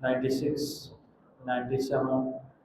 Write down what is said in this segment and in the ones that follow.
96, 97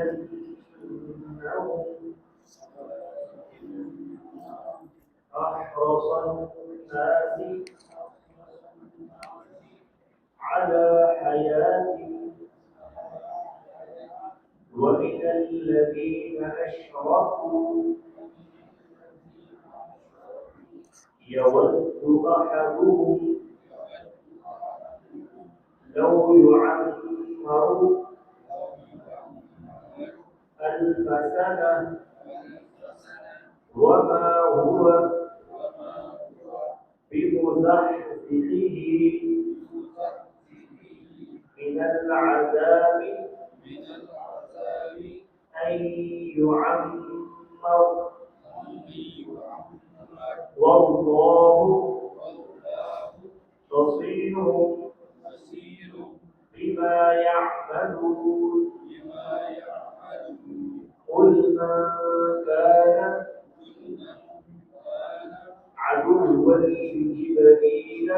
ولتجدنهم أحرص الناس على حياة، ومن الذين أشركوا يود أحدهم لو يعمر 1000 سنة وما هو بمزحزحه من العذاب أن يعمر، والله بصير بما يعملون. قل من كان عدوا لجبريل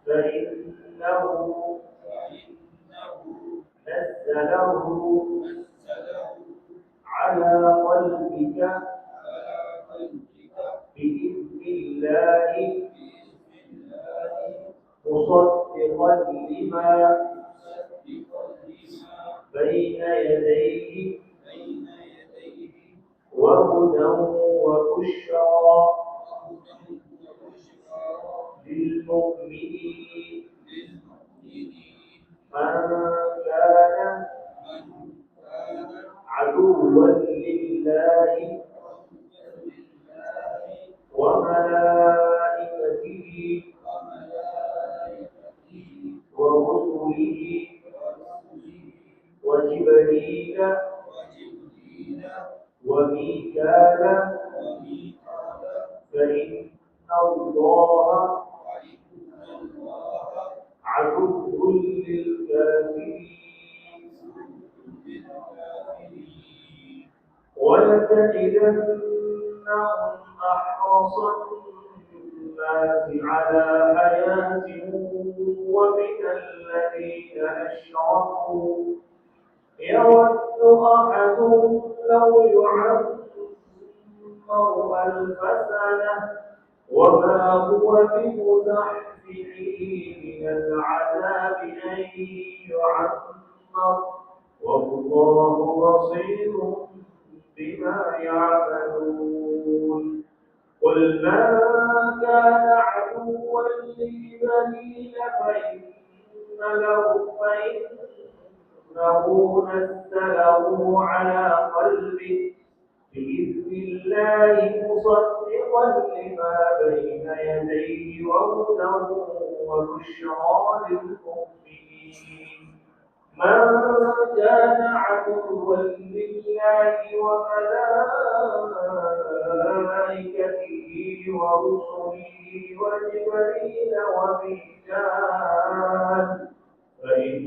فإنه نزله على قلبك بإذن الله مصدقا لما بين يديه وهدى وبشرى للمؤمنين. من كان عدوا لله وملائكته ورسله وجبريل وميكال فإن الله عدو للكافرين. ولتجدنهم أحرص الناس على حياة، ومن الذين أشركوا يود أحدهم لو يعمر 1000 سنة وما هو بمزحزحه من العذاب أن يعمر، والله بصير بما يعملون. قل من كان عدوا لجبريل فإنه نزله على قلبه بإذن الله مصدقا لما بين يديه وهدى وبشرى للمؤمنين. من كان عدوا لله وملائكته ورسله وجبريل وميكال فإن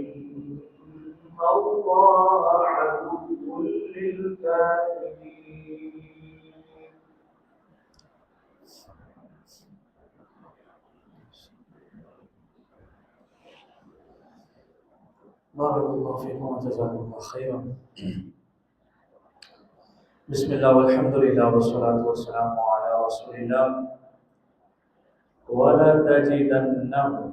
الله عدو للكافرين. بارك الله فيكم وجزاكم الله خيرا. بسم الله والحمد لله والصلاة والسلام على رسول الله. ولتجدنهم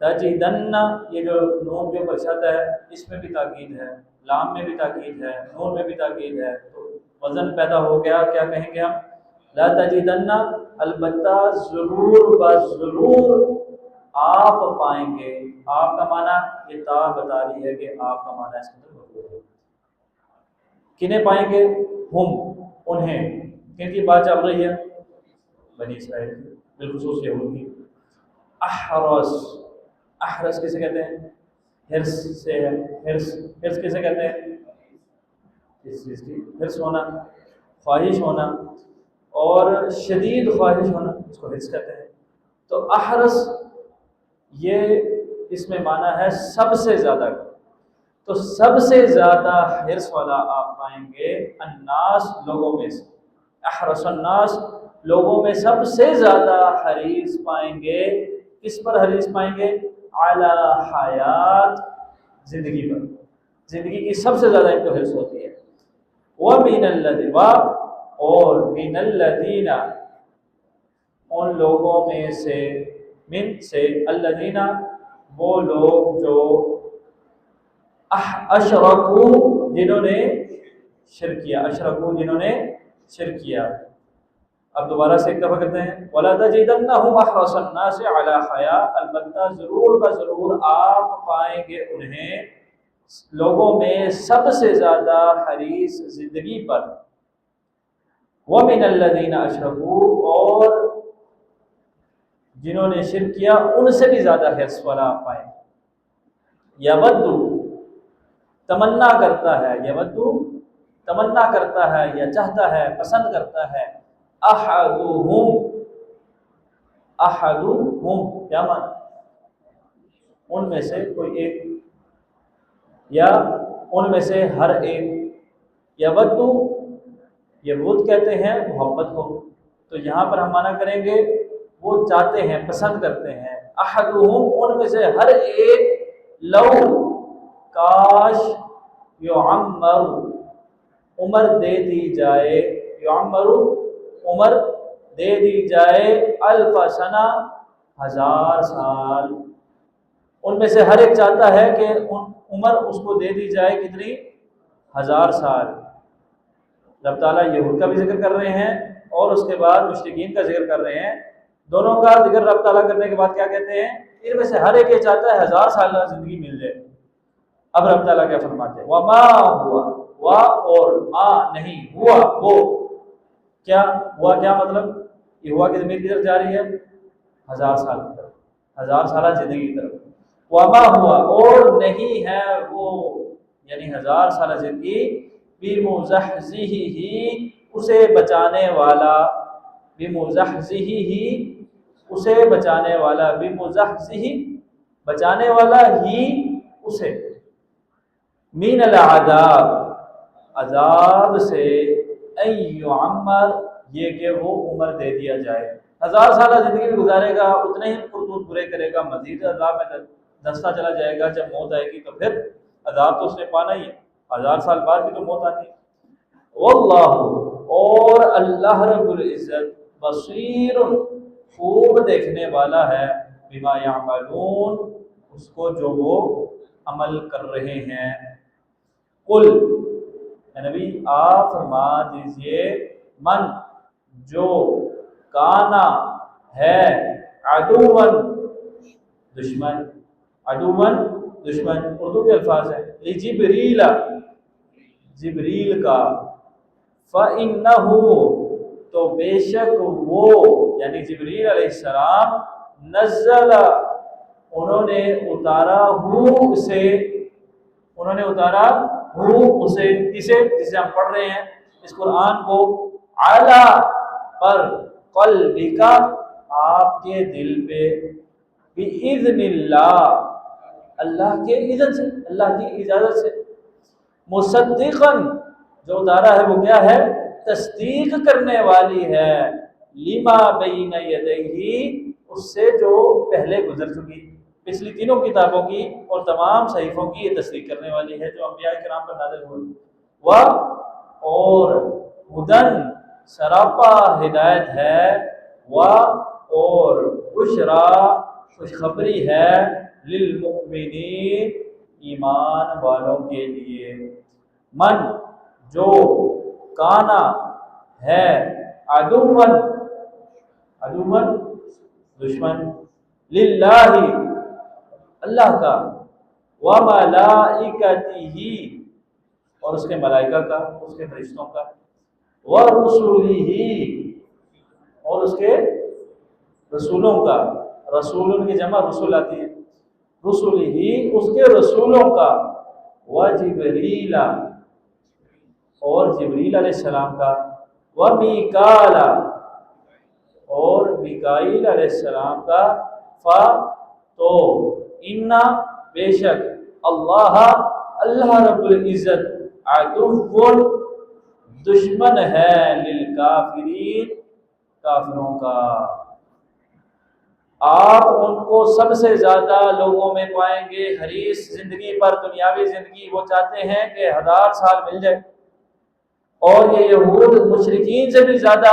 تجدن، یہ جو نون کے اوپر شد ہے اس میں بھی تاکید ہے، لام میں بھی تاکید ہے، نون میں بھی تاکید ہے، تو وزن پیدا ہو گیا. کیا کہیں گے ہم؟ لا تجدن، البتہ ضرور بضرور آپ پائیں گے. آپ کا معنی یہ تا بتا رہی ہے کہ آپ کا معنی اس کے اندر موجود ہے. کنہیں پائیں گے؟ ہم، انہیں. کن کی بات چل رہی ہے؟ بنی اسرائیل کی، بالخصوص یہود کی. احرس، احرس کسے کہتے ہیں؟ حرص سے ہے. حرص، حرص کسے کہتے ہیں؟ اس چیز کی حرص ہونا، خواہش ہونا، اور شدید خواہش ہونا، اس کو حرص کہتے ہیں. تو احرس یہ اس میں معنی ہے سب سے زیادہ. تو سب سے زیادہ حرص والا آپ پائیں گے الناس، لوگوں میں سے. احرس الناس، لوگوں میں سب سے زیادہ حریص پائیں گے. کس پر حریص پائیں گے؟ اعلی حیات، زندگی پر. زندگی کی سب سے زیادہ ان کو حرص ہوتی ہے. وَمِنَ الَّذِينَ، اور مِنَ الَّذِينَ، ان لوگوں میں سے، من سے، الذین، وہ لوگ جو اشرکو، جنہوں نے شرک کیا. اشرکو، جنہوں نے شرک کیا. اب دوبارہ سے ایک دفعہ کرتے ہیں. وَلَا تَجِدَنَّهُمْ أَحْرَصَ النَّاسِ عَلَىٰ حَيَاءٍ، البتہ ضرور بضرور آپ پائیں گے انہیں لوگوں میں سب سے زیادہ حریص زندگی پر. وَمِنَ الَّذِينَ أَشْرَكُوا، اور جنہوں نے شرک کیا ان سے بھی زیادہ حرص والا آپ پائیں. یودو، تمنا کرتا ہے. یودو، تمنا کرتا ہے یا چاہتا ہے، پسند کرتا ہے. احدہم، احدہم کیا معنی؟ ان میں سے کوئی ایک، یا ان میں سے ہر ایک. یودو، یہ ود کہتے ہیں محبت کو. تو یہاں پر ہم معنی کریں گے وہ چاہتے ہیں، پسند کرتے ہیں. احدہم، ان میں سے ہر ایک. لو، کاش. یعمر، عمر دے دی جائے. یعمر، عمر دے دی جائے. الف سنہ، 1000 سال. ان میں سے ہر ایک چاہتا ہے کہ عمر اس کو دے دی جائے کتنی؟ 1000 سال. رب تعالیٰ یہود کا بھی ذکر کر رہے ہیں اور اس کے بعد مشرکین کا ذکر کر رہے ہیں. دونوں کا ذکر رب تعالیٰ کرنے کے بعد کیا کہتے ہیں؟ ان میں سے ہر ایک یہ چاہتا ہے 1000 سال زندگی مل جائے. اب رب تعالیٰ کیا فرماتے ہیں؟ وَمَا ہوا، وا اور ما نہیں، ہوا وہ. کیا ہوا؟ کیا مطلب؟ یہ ہوا کی ضمیر کدھر جا رہی ہے؟ 1000 سال کی طرف، 1000 سالہ زندگی کی طرف. وما ہوا، اور نہیں ہے وہ، یعنی 1000 سالہ زندگی. بِمُزَحْزِحِهِ، اسے بچانے والا. بِمُزَحْزِحِهِ، اسے بچانے والا. بِمُزَحْزِحِ، بچانے والا ہی اسے. مِنَ الْعَذَابِ، عذاب سے. أَن يُعَمَّرَ، یہ کہ وہ عمر دے دیا جائے. 1000 سالہ زندگی بھی گزارے گا، اتنے ہی قربت پورے کرے گا، مزید عذاب میں دھنستا چلا جائے گا. جب موت آئے گی تو پھر عذاب تو اس نے پانا ہی ہے. 1000 سال بعد بھی تو موت آتی ہے. واللہ، اور اللہ رب العزت. بصیر، خوب دیکھنے والا ہے. بما یعملون، اس کو جو وہ عمل کر رہے ہیں. قل، اے نبی آپ فرما دیجئے. من، جو. کانا، ہے. عدوًا، دشمن. عدوًا، دشمن اردو کے الفاظ ہیں. لجبریل، جبریل کا. فَإِنَّهُ، تو بے شک وہ، یعنی جبریل علیہ السلام. نزل، انہوں نے اتارا ہوں اسے. انہوں نے اتارا ہوں اسے. کسے؟ جسے ہم پڑھ رہے ہیں اس قرآن کو. علی، پر. قلبک، آپ کے دل پہ. بِإِذْنِ اللَّهِ، اللہ کے اذن سے، اللہ کی اجازت سے. مصدقاً، جو اتارا ہے وہ کیا ہے؟ تصدیق کرنے والی ہے. لما بین یدیہ، اس سے جو پہلے گزر چکی. پچھلی تینوں کتابوں کی اور تمام صحیفوں کی یہ تصدیق کرنے والی ہے جو انبیاء کرام پر نازل ہوئی. اور ہدن، سراپا ہدایت ہے. اور بشرا، خوشخبری ہے للمؤمنین ایمان والوں کے لیے، من جو کانا ہے عدوًا عدوًا دشمن للہ اللہ کا وملائکتہ اور اس کے ملائکہ کا، اس کے فرشتوں کا، ورسلہ اور اس کے رسولوں کا، رسولوں کی جمع رسول آتی ہے، رسلہ اس کے رسولوں کا، وجبریل اور جبریل علیہ السلام کا، ومیکال اور میکائیل علیہ السلام کا، تو انا بے شک اللہ اللہ رب العزت عدو دشمن ہے للکافرین کافروں کا۔ آپ ان کو سب سے زیادہ لوگوں میں پائیں گے حریص زندگی پر، دنیاوی زندگی، وہ چاہتے ہیں کہ 1000 سال مل جائے، اور یہ یہود مشرکین سے بھی زیادہ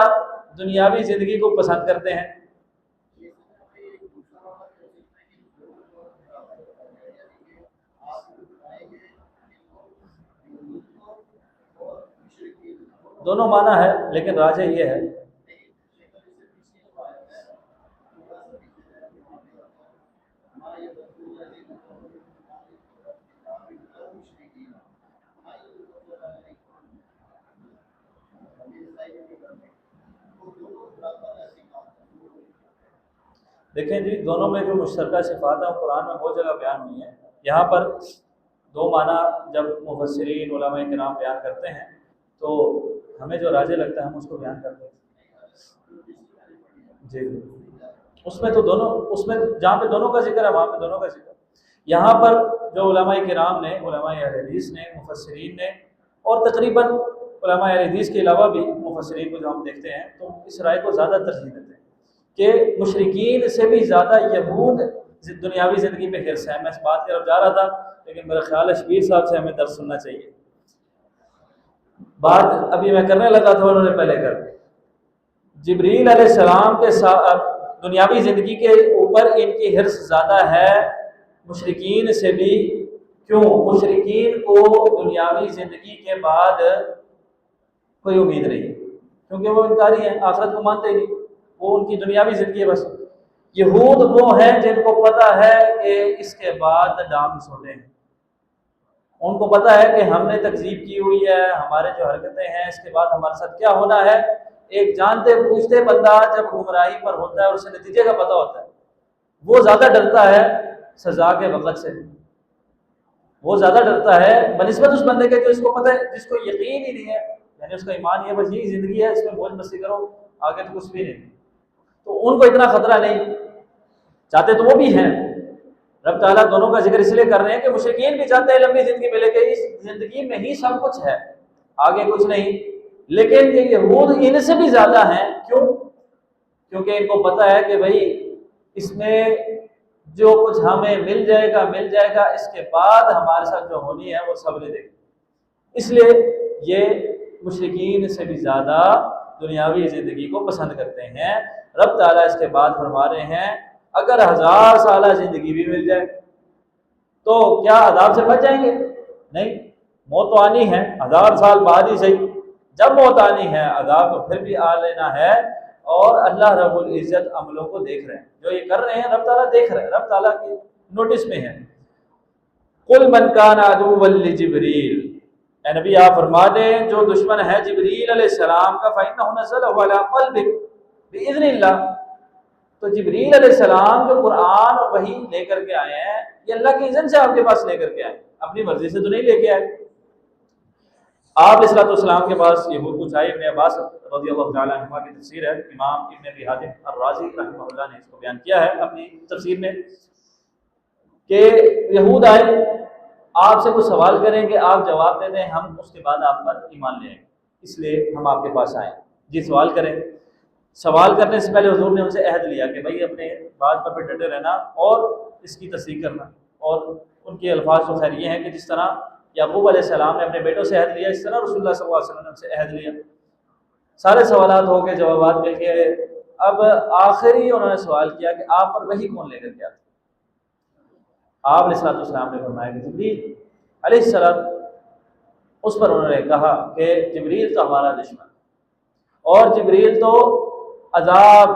دنیاوی زندگی کو پسند کرتے ہیں۔ دونوں معنی ہے لیکن راجح یہ ہے دیکھیں جی، دونوں میں جو مشترکہ صفات ہیں قرآن میں بہت جگہ بیان ہوئی ہیں۔ یہاں پر دو معنی جب مفسرین علماء کرام بیان کرتے ہیں تو ہمیں جو راجح لگتا ہے ہم اس کو بیان کرتے ہیں۔ جی جی، اس میں تو دونوں، اس میں جہاں پہ دونوں کا ذکر ہے وہاں پہ دونوں کا ذکر ہے۔ یہاں پر جو علماء کرام نے، علماء اہل حدیث نے، مفسرین نے، اور تقریباً علماء اہل حدیث کے علاوہ بھی مفسرین کو جو ہم دیکھتے ہیں تو اس رائے کو زیادہ ترجیح دیتے ہیں کہ مشرکین سے بھی زیادہ یہود دنیاوی زندگی پہ حرص ہے۔ میں اس بات کی طرف جا رہا تھا لیکن میرا خیال ہے شبیر صاحب سے ہمیں درس سننا چاہیے۔ بات ابھی میں کرنے لگا تھا انہوں نے پہلے کر دی۔ جبریل علیہ السلام کے ساتھ دنیاوی زندگی کے اوپر ان کی حرص زیادہ ہے مشرکین سے بھی۔ کیوں؟ مشرکین کو دنیاوی زندگی کے بعد کوئی امید نہیں، کیونکہ وہ انکاری ہیں، آخرت کو مانتے ہی نہیں، وہ ان کی دنیاوی زندگی ہے بس۔ یہود وہ ہیں جن کو پتہ ہے کہ اس کے بعد ڈانگ سوٹے ہیں، ان کو پتہ ہے کہ ہم نے تکذیب کی ہوئی ہے، ہمارے جو حرکتیں ہیں اس کے بعد ہمارے ساتھ کیا ہونا ہے۔ ایک جانتے پوچھتے بندہ جب گمراہی پر ہوتا ہے اور اسے نتیجے کا پتہ ہوتا ہے، وہ زیادہ ڈرتا ہے سزا کے وقت سے، وہ زیادہ ڈرتا ہے بنسبت اس بندے کے جو اس کو پتہ ہے، جس کو یقین ہی نہیں ہے، یعنی اس کا ایمان یہ بس یہی زندگی ہے، اس میں موج مستی کرو، آگے تو کچھ بھی نہیں، تو ان کو اتنا خطرہ نہیں۔ چاہتے تو وہ بھی ہیں، رب تعالیٰ دونوں کا ذکر اس لیے کر رہے ہیں کہ مشرکین بھی چاہتے ہیں لمبی زندگی ملے کہ اس زندگی میں ہی سب کچھ ہے، آگے کچھ نہیں، لیکن یہ یہود ان سے بھی زیادہ ہیں۔ کیوں؟ کیونکہ ان کو پتہ ہے کہ بھائی اس میں جو کچھ ہمیں مل جائے گا، اس کے بعد ہمارے ساتھ جو ہونی ہے وہ سب نے دیکھی، اس لیے یہ مشرکین سے بھی زیادہ دنیاوی زندگی کو پسند کرتے ہیں۔ رب تعالیٰ اس کے بعد فرما رہے ہیں اگر 1000 سالہ زندگی بھی مل جائے تو کیا عذاب سے بچ جائیں گے؟ نہیں، موت تو آنی ہے، 1000 سال بعد ہی صحیح، جب موت آنی ہے عذاب تو پھر بھی آ لینا ہے۔ اور اللہ رب العزت عملوں کو دیکھ رہے ہیں، جو یہ کر رہے ہیں رب تعالیٰ دیکھ رہے ہیں، رب تعالیٰ کی نوٹس میں ہے۔ قل من کان عدوا لجبریل، اے نبی آپ فرما دیں جو دشمن ہے جبریل علیہ السلام کا، فإنہ نزلہ علی قلبک بإذن اللہ، تو جبریل علیہ السلام جو قرآن اور وحی لے کر کے آئے ہیں یہ اللہ کے اذن سے آپ کے پاس لے کر کے آئے، اپنی مرضی سے تو نہیں لے کے آئے۔ آپ علیہ السلام کے پاس یہ کچھ آئے، ابن عباس رضی اللہ تعالیٰ عنہ کی تفسیر ہے، امام ابن ابی حاتم الرازی رحمہ اللہ نے اس کو بیان کیا ہے اپنی تفسیر میں، کہ یہود آئے آپ سے کچھ سوال کریں گے، آپ جواب دے دیں، ہم اس کے بعد آپ پر ایمان لے آئیں، اس لیے ہم آپ کے پاس آئیں۔ جی سوال کریں۔ سوال کرنے سے پہلے حضور نے ان سے عہد لیا کہ بھائی اپنے بات پر ڈٹے رہنا اور اس کی تصدیق کرنا، اور ان کے الفاظ تو خیر یہ ہیں کہ جس طرح یعقوب علیہ السلام نے اپنے بیٹوں سے عہد لیا، اس طرح رسول اللہ صلی اللہ علیہ وسلم نے ان سے عہد لیا۔ سارے سوالات ہو گئے، جوابات مل گئے، اب آخری انہوں نے سوال کیا کہ آپ پر وحی کون لے کر کے آتے؟ آپ علیہ السلام نے فرمایا کہ جبریل علیہ السلام. اس پر انہوں نے کہا کہ جبریل تو ہمارا دشمن، اور جبریل تو عذاب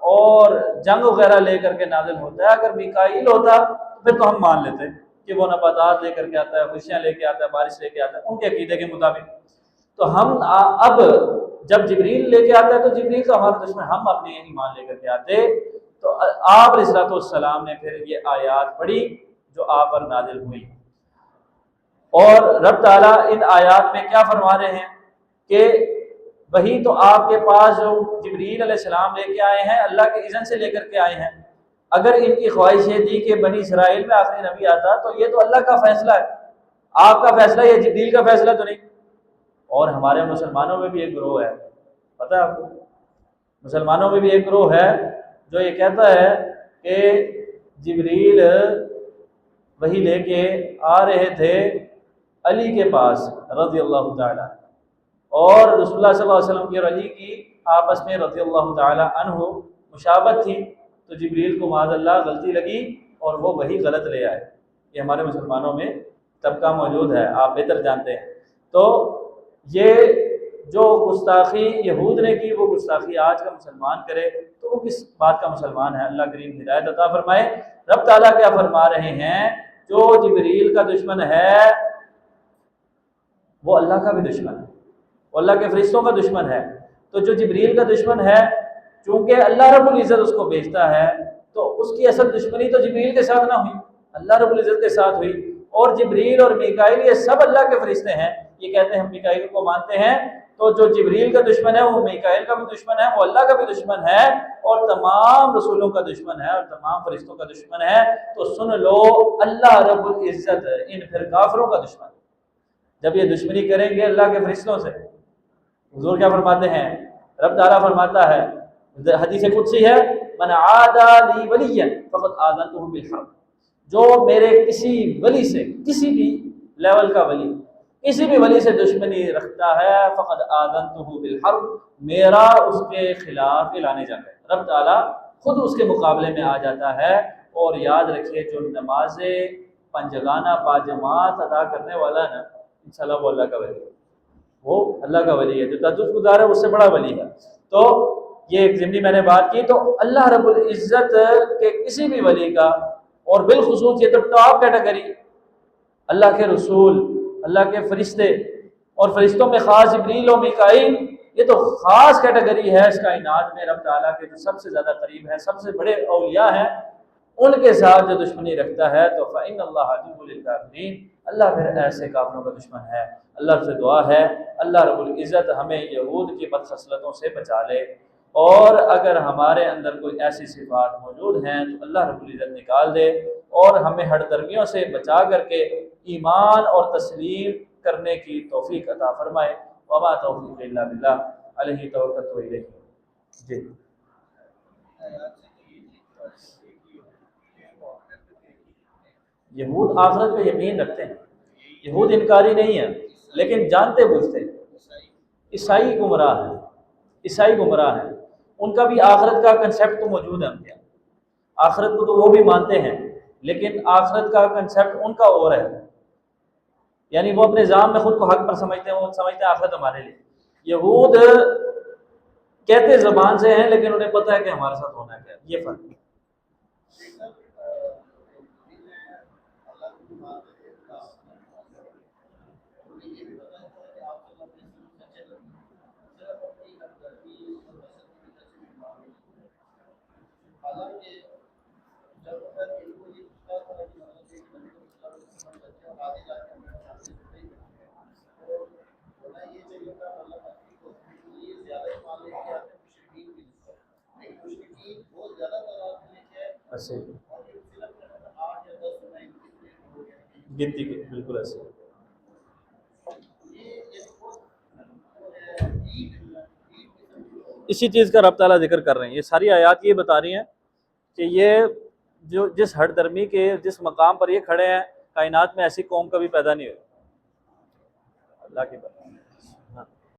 اور جنگ وغیرہ لے کر کے نازل ہوتا ہے، اگر میکائیل ہوتا تو پھر تو ہم مان لیتے کہ وہ نباتات لے کر کے آتا ہے، خوشیاں لے کے آتا ہے، بارش لے کے آتا ہے ان کے عقیدے کے مطابق. تو ہم اب جب جبریل لے کے آتا ہے تو جبریل تو ہمارا دشمن، ہم اپنے ایمان لے کر کے آتے. تو آپ علیہ السلام نے پھر یہ آیات پڑھی جو آپ پر نازل ہوئی. اور رب تعالیٰ ان آیات میں کیا فرما رہے ہیں کہ وہی تو آپ کے پاس جو جبریل علیہ السلام لے کے آئے ہیں اللہ کے اذن سے لے کر کے آئے ہیں. اگر ان کی خواہش یہ تھی کہ بنی اسرائیل میں آخری نبی آتا تو یہ تو اللہ کا فیصلہ ہے، آپ کا فیصلہ، یہ جبریل کا فیصلہ تو نہیں. اور ہمارے مسلمانوں میں بھی ایک گروہ ہے، پتہ ہے آپ کو، مسلمانوں میں بھی ایک گروہ ہے جو یہ کہتا ہے کہ جبریل وہی لے کے آ رہے تھے علی کے پاس رضی اللہ تعالیٰ، اور رسول اللہ صلی اللہ علیہ وسلم کی اور علی کی آپس میں رضی اللہ تعالیٰ عنہ مشابہت تھی، تو جبریل کو معاذ اللہ غلطی لگی اور وہ وہی غلط لے آئے. یہ ہمارے مسلمانوں میں طبقہ موجود ہے، آپ بہتر جانتے ہیں. تو یہ جو گستاخی یہود نے کی وہ گستاخی آج کا مسلمان کرے تو وہ کس بات کا مسلمان ہے؟ اللہ کریم ہدایت عطا فرمائے. رب تعالیٰ کیا فرما رہے ہیں؟ جو جبریل کا دشمن ہے وہ اللہ کا بھی دشمن ہے، وہ اللہ کے فرشتوں کا دشمن ہے. تو جو جبریل کا دشمن ہے، چونکہ اللہ رب العزت اس کو بھیجتا ہے تو اس کی اصل دشمنی تو جبریل کے ساتھ نہ ہوئی، اللہ رب العزت کے ساتھ ہوئی. اور جبریل اور میکائیل یہ سب اللہ کے فرشتے ہیں. یہ کہتے ہیں ہم میکائیل کو مانتے ہیں، تو جو جبریل کا دشمن ہے وہ میکائیل کا بھی دشمن ہے، وہ اللہ کا بھی دشمن ہے، اور تمام رسولوں کا دشمن ہے اور تمام فرشتوں کا دشمن ہے. تو سن لو، اللہ رب العزت ان پھر کافروں کا دشمن. جب یہ دشمنی کریں گے اللہ کے فرشتوں سے، حضور کیا فرماتے ہیں؟ رب تعالیٰ فرماتا ہے، حدیث قدسی ہے، من عادى لي وليا فقد آذنته بالحرب. جو میرے کسی ولی سے، کسی بھی لیول کا ولی، کسی بھی ولی سے دشمنی رکھتا ہے فقد آذنته بالحرب، میرا اس کے خلاف اعلان جنگ ہے. رب تعالیٰ خود اس کے مقابلے میں آ جاتا ہے. اور یاد رکھیے جو نماز پنجگانہ باجماعت ادا کرنے والا ہے نا، انشاءاللہ وہ اللہ کا ولی ہے، وہ اللہ کا ولی ہے. جو تہجد گزار ہے اس سے بڑا ولی ہے. تو یہ ایک ضمنی میں نے بات کی. تو اللہ رب العزت کے کسی بھی ولی کا، اور بالخصوص یہ تو ٹاپ کیٹیگری اللہ کے رسول، اللہ کے فرشتے، اور فرشتوں میں خاص جبریل و میکائیل، یہ تو خاص کیٹیگری ہے اس کائنات میں. رب تعالیٰ کے جو سب سے زیادہ قریب ہیں، سب سے بڑے اولیاء ہیں، ان کے ساتھ جو دشمنی رکھتا ہے تو فإن اللہ عدو للکافرین، اللہ پھر ایسے کافروں کا دشمن ہے. اللہ سے دعا ہے اللہ رب العزت ہمیں یہود کی بدخصلتوں سے بچا لے، اور اگر ہمارے اندر کوئی ایسی صفات موجود ہیں تو اللہ رب العزت نکال دے، اور ہمیں ہر درمیوں سے بچا کر کے ایمان اور تسلیم کرنے کی توفیق عطا فرمائے. وما توفیق الا باللہ، علیہ توکلت و الیہ. جی یہود آخرت پہ یقین رکھتے ہیں، یہود انکاری نہیں ہے، لیکن جانتے بوجھتے. عیسائی گمراہ ہیں، عیسائی گمراہ ہیں، ان کا بھی آخرت کا کنسیپٹ تو موجود ہے. ان کے آخرت کو تو وہ بھی مانتے ہیں، لیکن آخرت کا کنسیپٹ ان کا اور ہے. یعنی وہ اپنے ذات میں خود کو حق پر سمجھتے ہیں، وہ سمجھتے ہیں آخرت ہمارے لیے. یہود کہتے زبان سے ہیں لیکن انہیں پتہ ہے کہ ہمارے ساتھ ہونا کیا. یہ فرق ہے. ایسے گنتی کے بالکل ایسے. اسی چیز کا رب تعالیٰ ذکر کر رہے ہیں. یہ ساری آیات یہ بتا رہی ہیں کہ یہ جو جس ہر درمی کے جس مقام پر یہ کھڑے ہیں، کائنات میں ایسی قوم کبھی پیدا نہیں ہوئی. اللہ کی بات.